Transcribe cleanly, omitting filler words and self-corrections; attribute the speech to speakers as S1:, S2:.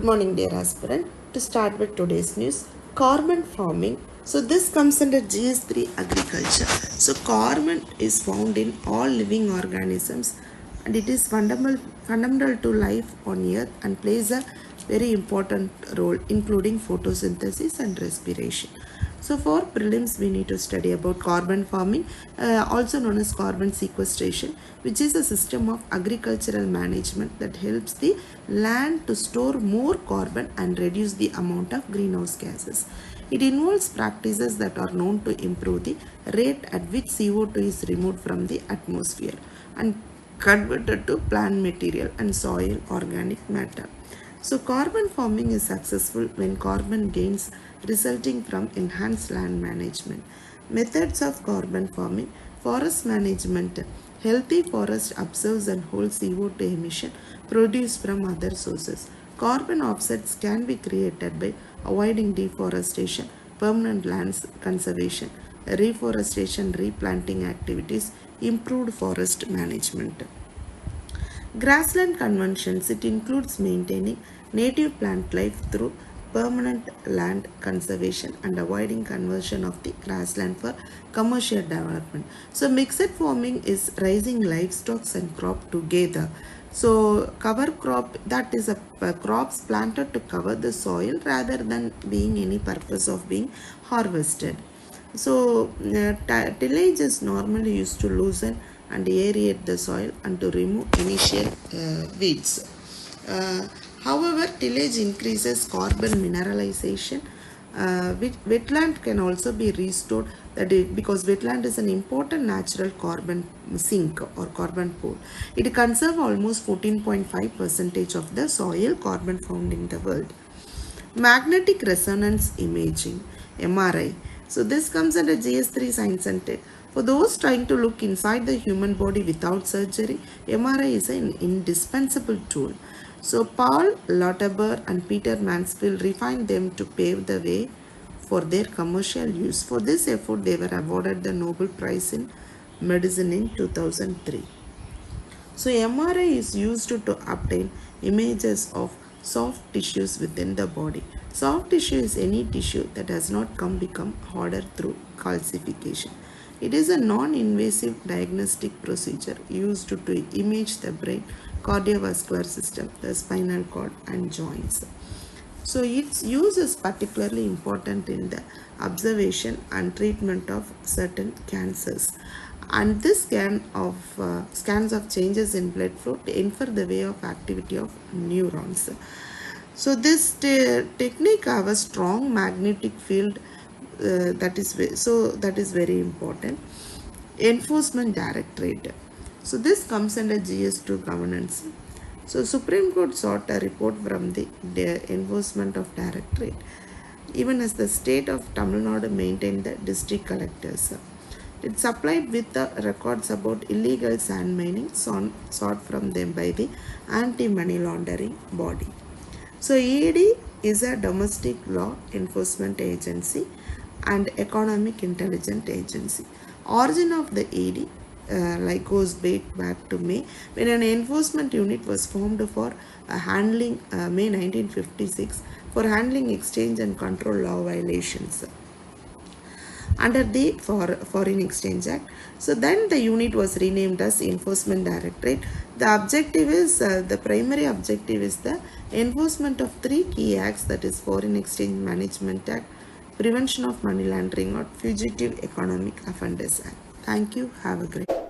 S1: Good morning, dear aspirant. To start with today's news, carbon farming. So this comes under GS3 agriculture. So carbon is found in all living organisms and it is fundamental to life on earth and plays a very important role including photosynthesis and respiration. So for prelims, we need to study about carbon farming, also known as carbon sequestration, which is a system of agricultural management that helps the land to store more carbon and reduce the amount of greenhouse gases. It involves practices that are known to improve the rate at which CO2 is removed from the atmosphere and converted to plant material and soil organic matter. So carbon farming is successful when carbon gains resulting from enhanced land management. Methods of carbon farming: forest management. Healthy forest absorbs and holds CO2 emission produced from other sources. Carbon offsets can be created by avoiding deforestation, permanent lands conservation, reforestation, replanting activities, improved forest management. Grassland conventions, it includes maintaining native plant life through permanent land conservation and avoiding conversion of the grassland for commercial development. So mixed farming is raising livestock and crop together. So cover crop, that is a crops planted to cover the soil rather than being any purpose of being harvested. So tillage is normally used to loosen and aerate the soil and to remove initial weeds. However, tillage increases carbon mineralization. Wetland can also be restored because wetland is an important natural carbon sink or carbon pool. It conserves almost 14.5% of the soil carbon found in the world. Magnetic resonance imaging, MRI. So this comes under GS3 Science and Tech. For those trying to look inside the human body without surgery, MRI is an indispensable tool. So Paul Lauterbur and Peter Mansfield refined them to pave the way for their commercial use. For this effort, they were awarded the Nobel Prize in Medicine in 2003. So MRI is used to obtain images of soft tissues within the body. Soft tissue is any tissue that has not become harder through calcification. It is a non-invasive diagnostic procedure used to image the brain, cardiovascular system, the spinal cord and joints. So its use is particularly important in the observation and treatment of certain cancers. And this scans of changes in blood flow to infer the way of activity of neurons. So this technique have a strong magnetic field that is very important. Enforcement Directorate. So this comes under GS2 governance. So Supreme Court sought a report from the Enforcement of Directorate, even as the state of Tamil Nadu maintained the district collectors. It supplied with the records about illegal sand mining sought from them by the anti-money laundering body. So ED is a domestic law enforcement agency and economic intelligence agency. Origin of the ED goes back to May, when an enforcement unit was formed for handling May 1956 for handling exchange and control law violations under the Foreign Exchange Act. So then the unit was renamed as Enforcement Directorate. The objective is, the primary objective is the enforcement of three key acts, that is Foreign Exchange Management Act, Prevention of Money Laundering, or Fugitive Economic Offenders Act. Thank you. Have a great day.